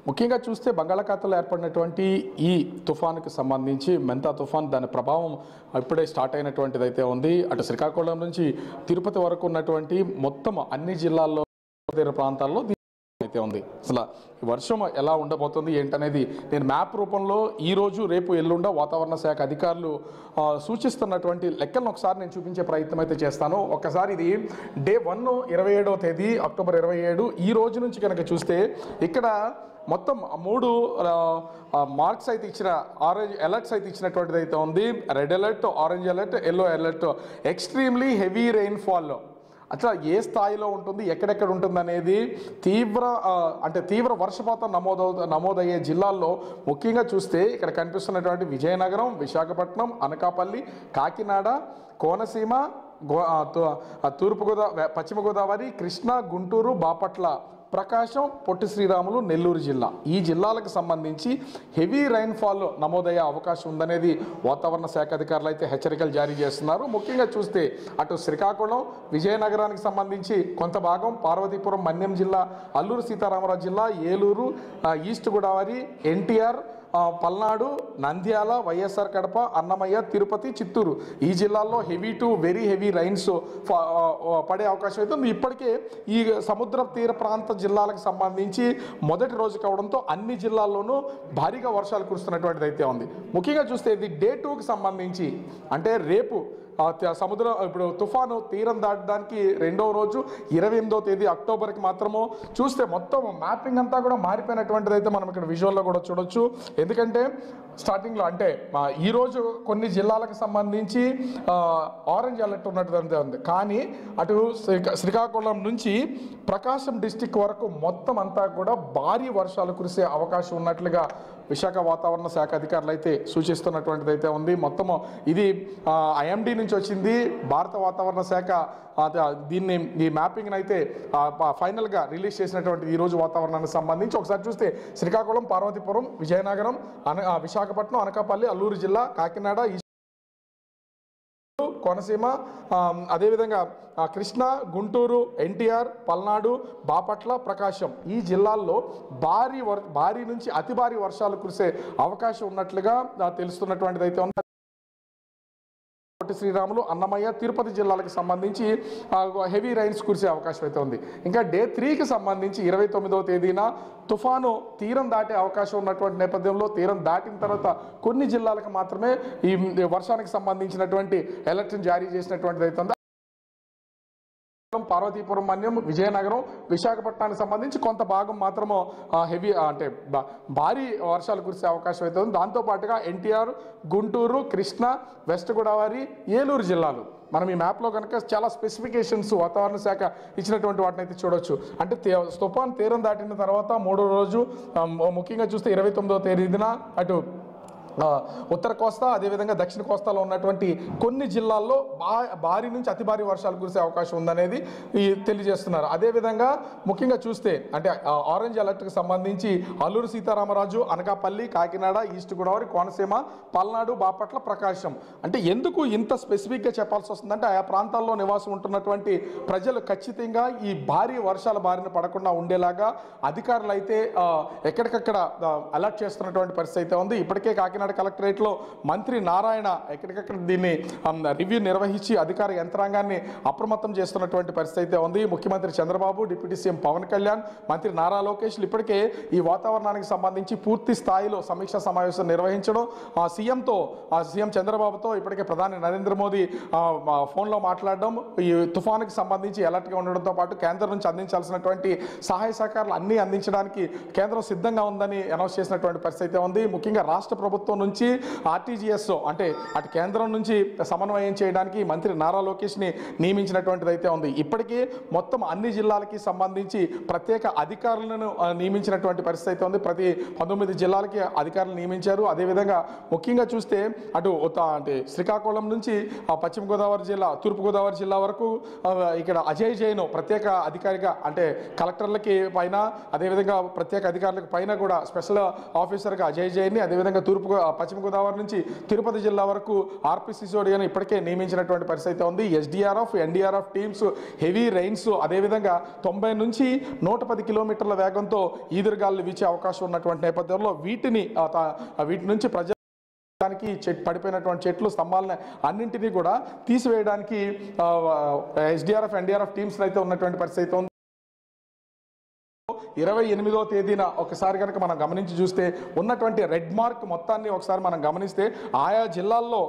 ముఖ్యంగా చూస్తే బంగాళాఖాతంలో ఏర్పడినటువంటి ఈ తుఫానుకి సంబంధించి మెంతా తుఫాన్ దాని ప్రభావం ఇప్పుడే స్టార్ట్ అయినటువంటిది అయితే ఉంది. అటు శ్రీకాకుళం నుంచి తిరుపతి వరకు ఉన్నటువంటి మొత్తం అన్ని జిల్లాల్లో తీర ప్రాంతాల్లో అయితే ఉంది. అసలు ఈ వర్షం ఎలా ఉండబోతుంది ఏంటనేది నేను మ్యాప్ రూపంలో ఈరోజు రేపు ఎల్లుండ వాతావరణ శాఖ అధికారులు సూచిస్తున్నటువంటి లెక్కలను ఒకసారి నేను చూపించే ప్రయత్నం అయితే చేస్తాను. ఒక్కసారి ఇది డే 1 27వ తేదీ అక్టోబర్ 27 ఈ రోజు నుంచి కనుక చూస్తే ఇక్కడ మొత్తం 3 మార్క్స్ అయితే ఇచ్చిన ఆరెంజ్ అలర్ట్స్ అయితే ఇచ్చినటువంటిది అయితే ఉంది. Red alert, orange alert, yellow alert. Extremely heavy rainfall అట్లా ఏ స్థాయిలో ఉంటుంది, ఎక్కడెక్కడ ఉంటుంది అనేది తీవ్ర వర్షపాతం నమోదయ్యే జిల్లాల్లో ముఖ్యంగా చూస్తే ఇక్కడ కనిపిస్తున్నటువంటి విజయనగరం, విశాఖపట్నం, అనకాపల్లి, కాకినాడ, కోనసీమ, పశ్చిమ గోదావరి, కృష్ణా, గుంటూరు, బాపట్ల, ప్రకాశం, పొట్టి శ్రీరాములు, నెల్లూరు జిల్లా ఈ జిల్లాలకు సంబంధించి హెవీ రైన్ఫాల్ నమోదయ్యే అవకాశం ఉందనేది వాతావరణ శాఖ అధికారులు అయితే హెచ్చరికలు జారీ చేస్తున్నారు. ముఖ్యంగా చూస్తే అటు శ్రీకాకుళం, విజయనగరానికి సంబంధించి కొంత భాగం, పార్వతీపురం, మన్యం జిల్లా, అల్లూరు సీతారామరాజు జిల్లా, ఏలూరు, ఈస్ట్ గోదావరి, ఎన్టీఆర్, పల్నాడు, నంద్యాల, వైఎస్ఆర్ కడప, అన్నమయ్య, తిరుపతి, చిత్తూరు ఈ జిల్లాల్లో heavy to very heavy rains పడే అవకాశం అయితే ఉంది. ఇప్పటికే ఈ సముద్ర తీర ప్రాంత జిల్లాలకు సంబంధించి మొదటి రోజు కావడంతో అన్ని జిల్లాల్లోనూ భారీగా వర్షాలు కురుస్తున్నటువంటిది అయితే ఉంది. ముఖ్యంగా చూస్తే ఇది డే 2కి సంబంధించి అంటే రేపు సముద్రం ఇప్పుడు తుఫాను తీరం దాటడానికి 2వ రోజు 28వ తేదీ అక్టోబర్కి మాత్రము చూస్తే మొత్తం మ్యాపింగ్ అంతా కూడా మారిపోయినటువంటిది అయితే మనం ఇక్కడ విజువల్లో కూడా చూడొచ్చు. ఎందుకంటే స్టార్టింగ్లో అంటే ఈరోజు కొన్ని జిల్లాలకు సంబంధించి ఆరెంజ్ అలర్ట్ ఉన్నట్టు ఉంది. కానీ అటు శ్రీకాకుళం నుంచి ప్రకాశం డిస్టిక్ వరకు మొత్తం అంతా కూడా భారీ వర్షాలు కురిసే అవకాశం ఉన్నట్లుగా విశాఖ వాతావరణ శాఖ అధికారులు అయితే సూచిస్తున్నటువంటిది అయితే ఉంది. మొత్తము ఇది ఐఎండీ నుంచి వచ్చింది. భారత వాతావరణ శాఖ ఈ మ్యాపింగ్ని అయితే ఫైనల్గా రిలీజ్ చేసినటువంటి ఈరోజు వాతావరణానికి సంబంధించి ఒకసారి చూస్తే శ్రీకాకుళం, పార్వతీపురం, విజయనగరం, విశాఖపట్నం, అనకాపల్లి, అల్లూరు జిల్లా, కాకినాడ, కోనసీమ, అదేవిధంగా కృష్ణా, గుంటూరు, ఎన్టీఆర్, పల్నాడు, బాపట్ల, ప్రకాశం ఈ జిల్లాల్లో భారీ నుంచి అతి భారీ వర్షాలు కురిసే అవకాశం ఉన్నట్లుగా తెలుస్తున్నటువంటిది అయితే ఉంది. పొట్టి శ్రీరాములు, అన్నమయ్య, తిరుపతి జిల్లాలకు సంబంధించి హెవీ రైన్స్ కురిసే అవకాశం అయితే ఉంది. ఇంకా డే 3కి సంబంధించి 29వ తేదీన తుఫాను తీరం దాటే అవకాశం ఉన్నటువంటి నేపథ్యంలో తీరం దాటిన తర్వాత కొన్ని జిల్లాలకు మాత్రమే ఈ వర్షానికి సంబంధించినటువంటి అలర్ట్ని జారీ చేసినటువంటిది అయితే ఉంది. పార్వతీపురం, మన్యం, విజయనగరం, విశాఖపట్నానికి సంబంధించి కొంత భాగం మాత్రము హెవీ అంటే భారీ వర్షాలు కురిసే అవకాశం అయితే ఉంది. దాంతోపాటుగా ఎన్టీఆర్, గుంటూరు, కృష్ణా, వెస్ట్ గోదావరి, ఏలూరు జిల్లాలు మనం ఈ మ్యాప్లో కనుక చాలా స్పెసిఫికేషన్స్ వాతావరణ శాఖ ఇచ్చినటువంటి వాటిని అయితే చూడొచ్చు. అంటే తుఫాన్ తీరం దాటిన తర్వాత 3వ రోజు ముఖ్యంగా చూస్తే 29వ తేదీన అటు ఉత్తర కోస్తా అదేవిధంగా దక్షిణ కోస్తాలో ఉన్నటువంటి కొన్ని జిల్లాల్లో భారీ నుంచి అతి భారీ వర్షాలు కురిసే అవకాశం ఉందనేది తెలియజేస్తున్నారు. అదేవిధంగా ముఖ్యంగా చూస్తే అంటే ఆరెంజ్ అలర్ట్కి సంబంధించి అల్లూరు సీతారామరాజు, అనకాపల్లి, కాకినాడ, ఈస్ట్ గోదావరి, కోనసీమ, పల్నాడు, బాపట్ల, ప్రకాశం. అంటే ఎందుకు ఇంత స్పెసిఫిక్గా చెప్పాల్సి వస్తుందంటే ఆయా ప్రాంతాల్లో నివాసం ఉంటున్నటువంటి ప్రజలు ఖచ్చితంగా ఈ భారీ వర్షాల బారిన పడకుండా ఉండేలాగా అధికారులు అయితే ఎక్కడికక్కడ అలర్ట్ చేస్తున్నటువంటి పరిస్థితి అయితే ఉంది. ఇప్పటికే కాకినాడ కలెక్టరేట్లో మంత్రి నారాయణ ఎక్కడికక్కడ దీన్ని రివ్యూ నిర్వహించి అధికార యంత్రాంగాన్ని అప్రమత్తం చేస్తున్నటువంటి పరిస్థితి అయితే ఉంది. ముఖ్యమంత్రి చంద్రబాబు, డిప్యూటీ సీఎం పవన్ కళ్యాణ్, మంత్రి నారా లోకేష్లు ఇప్పటికే ఈ వాతావరణానికి సంబంధించి పూర్తి స్థాయిలో సమీక్షా సమావేశం నిర్వహించడం, సీఎం చంద్రబాబుతో ఇప్పటికే ప్రధాని నరేంద్ర మోదీ ఫోన్లో మాట్లాడడం, ఈ తుఫానుకి సంబంధించి అలర్ట్గా ఉండడంతో పాటు కేంద్రం నుంచి అందించాల్సినటువంటి సహాయ సహకారాలు అన్నీ అందించడానికి కేంద్రం సిద్ధంగా ఉందని అనౌన్స్ చేసినటువంటి పరిస్థితి అయితే ఉంది. ముఖ్యంగా రాష్ట్ర ప్రభుత్వం నుంచి ఆర్టీజీఎస్ అంటే అటు కేంద్రం నుంచి సమన్వయం చేయడానికి మంత్రి నారా లోకేష్ని నియమించినటువంటిది అయితే ఉంది. ఇప్పటికీ మొత్తం అన్ని జిల్లాలకి సంబంధించి ప్రత్యేక అధికారులను నియమించినటువంటి పరిస్థితి అయితే ఉంది. ప్రతి 19 జిల్లాలకి అధికారులు నియమించారు. అదేవిధంగా ముఖ్యంగా చూస్తే అటు అంటే శ్రీకాకుళం నుంచి పశ్చిమ గోదావరి జిల్లా, తూర్పు గోదావరి జిల్లా వరకు ఇక్కడ అజయ్ జైన్ ప్రత్యేక అధికారిగా అంటే కలెక్టర్లకి పైన అదేవిధంగా ప్రత్యేక అధికారులకు పైన కూడా స్పెషల్ ఆఫీసర్గా అజయ్ జైన్ని, అదేవిధంగా తూర్పు పశ్చిమ గోదావరి నుంచి తిరుపతి జిల్లా వరకు ఆర్పీ సిసోడియాను ఇప్పటికే నియమించినటువంటి పరిస్థితి ఉంది. SDRF, NDRF teams heavy rains, అదేవిధంగా 90 నుంచి 110 కిలోమీటర్ల వేగంతో ఈదురుగాలు వీచే అవకాశం ఉన్నటువంటి నేపథ్యంలో వీటి నుంచి పడిపోయినటువంటి చెట్లు, స్తంభాలను అన్నింటినీ కూడా తీసివేయడానికి ఎస్డీఆర్ఎఫ్, ఎన్డీఆర్ఎఫ్ టీమ్స్ అయితే ఉన్నటువంటి పరిస్థితి ఉంది. 28వ తేదీన ఒకసారి కనుక మనం గమనించి చూస్తే ఉన్నటువంటి రెడ్ మార్క్ మొత్తాన్ని ఒకసారి మనం గమనిస్తే ఆయా జిల్లాల్లో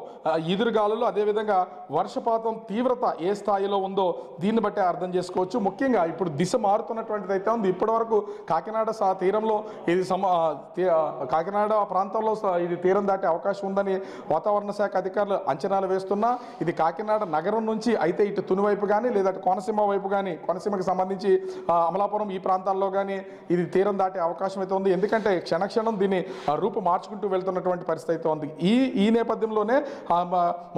ఈదురుగాలులు, అదేవిధంగా వర్షపాతం తీవ్రత ఏ స్థాయిలో ఉందో దీన్ని బట్టి అర్థం చేసుకోవచ్చు. ముఖ్యంగా ఇప్పుడు దిశ మారుతున్నటువంటిది అయితే ఉంది. ఇప్పటి వరకు కాకినాడ తీరంలో ఇది కాకినాడ ప్రాంతంలో ఇది తీరం దాటే అవకాశం ఉందని వాతావరణ శాఖ అధికారులు అంచనాలు వేస్తున్నా ఇది కాకినాడ నగరం నుంచి అయితే ఇటు తుని వైపు కానీ లేదా కోనసీమ వైపు కానీ, కోనసీమకి సంబంధించి అమలాపురం ఈ ప్రాంతాల్లో కానీ ఇది తీరం దాటే అవకాశం అయితే ఉంది. ఎందుకంటే క్షణక్షణం దీన్ని రూపు మార్చుకుంటూ వెళ్తున్నటువంటి పరిస్థితి అయితే ఉంది. ఈ నేపథ్యంలోనే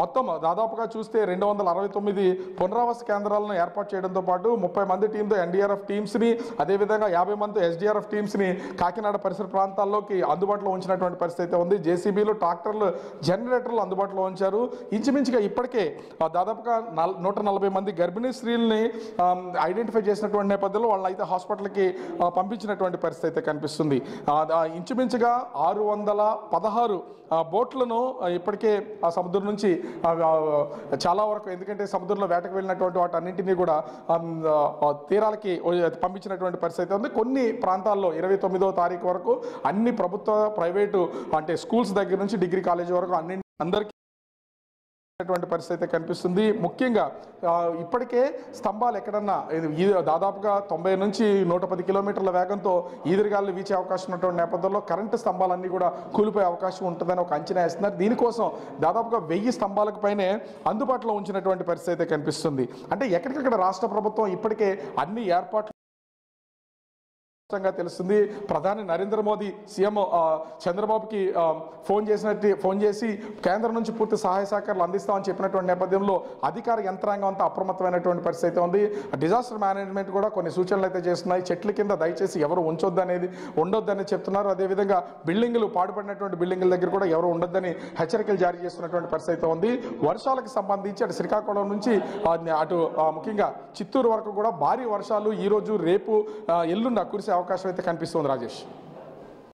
మొత్తం దాదాపుగా చూస్తే 269 పునరావాస కేంద్రాలను ఏర్పాటు చేయడంతో పాటు 30 మంది టీంతో ఎన్డీఆర్ఎఫ్ టీమ్స్ని, అదేవిధంగా 50 మంది ఎస్డీఆర్ఎఫ్ టీమ్స్ని కాకినాడ పరిసర ప్రాంతాల్లోకి అందుబాటులో ఉంచినటువంటి పరిస్థితి ఉంది. జేసీబీలు, ట్రాక్టర్లు, జనరేటర్లు అందుబాటులో ఉంచారు. ఇంచుమించుగా ఇప్పటికే దాదాపుగా 140 మంది గర్భిణీ స్త్రీలని ఐడెంటిఫై చేసినటువంటి నేపథ్యంలో వాళ్ళని అయితే హాస్పిటల్కి పంపించినటువంటి పరిస్థితి అయితే కనిపిస్తుంది. ఇంచుమించుగా 616 బోట్లను ఇప్పటికే ఆ సముద్రం నుంచి చాలా వరకు, ఎందుకంటే సముద్రంలో వేటకు వెళ్ళినటువంటి వాటన్నింటినీ కూడా తీరాలకి పంపించినటువంటి పరిస్థితి ఉంది. కొన్ని ప్రాంతాల్లో 29వ తారీఖు వరకు అన్ని ప్రభుత్వ, ప్రైవేటు అంటే స్కూల్స్ దగ్గర నుంచి డిగ్రీ కాలేజీ వరకు అందరికీ పరిస్థితి కనిపిస్తుంది. ముఖ్యంగా ఇప్పటికే స్తంభాలు ఎక్కడన్నా దాదాపుగా 90 నుంచి 110 కిలోమీటర్ల వేగంతో ఈదురుగాలు వీచే అవకాశం ఉన్నటువంటి నేపథ్యంలో కరెంటు స్తంభాలన్నీ కూడా కూలిపోయే అవకాశం ఉంటుందని ఒక అంచనా వేస్తున్నారు. దీనికోసం దాదాపుగా 1000 స్తంభాలకు పైనే అందుబాటులో ఉంచినటువంటి పరిస్థితి కనిపిస్తుంది. అంటే ఎక్కడికక్కడ రాష్ట్ర ప్రభుత్వం ఇప్పటికే అన్ని ఏర్పాట్లు తెలుస్తుంది. ప్రధాని నరేంద్ర మోదీ సీఎం చంద్రబాబుకి ఫోన్ చేసి కేంద్రం నుంచి పూర్తి సహాయ సహకారాలు అందిస్తామని చెప్పినటువంటి నేపథ్యంలో అధికార యంత్రాంగం అంతా అప్రమత్తమైనటువంటి పరిస్థితి ఉంది. డిజాస్టర్ మేనేజ్మెంట్ కూడా కొన్ని సూచనలు అయితే చేస్తున్నాయి. చెట్ల కింద దయచేసి ఎవరు ఉండొద్దని చెప్తున్నారు. అదేవిధంగా బిల్డింగులు, పాడుపడినటువంటి బిల్డింగుల దగ్గర కూడా ఎవరు ఉండొద్దని హెచ్చరికలు జారీ చేస్తున్నటువంటి పరిస్థితి ఉంది. వర్షాలకు సంబంధించి అటు శ్రీకాకుళం నుంచి అటు ముఖ్యంగా చిత్తూరు వరకు కూడా భారీ వర్షాలు ఈ రోజు, రేపు, ఎల్లుండి కురిసే అవకాశం అయితే కనిపిస్తుంది. రాజేష్.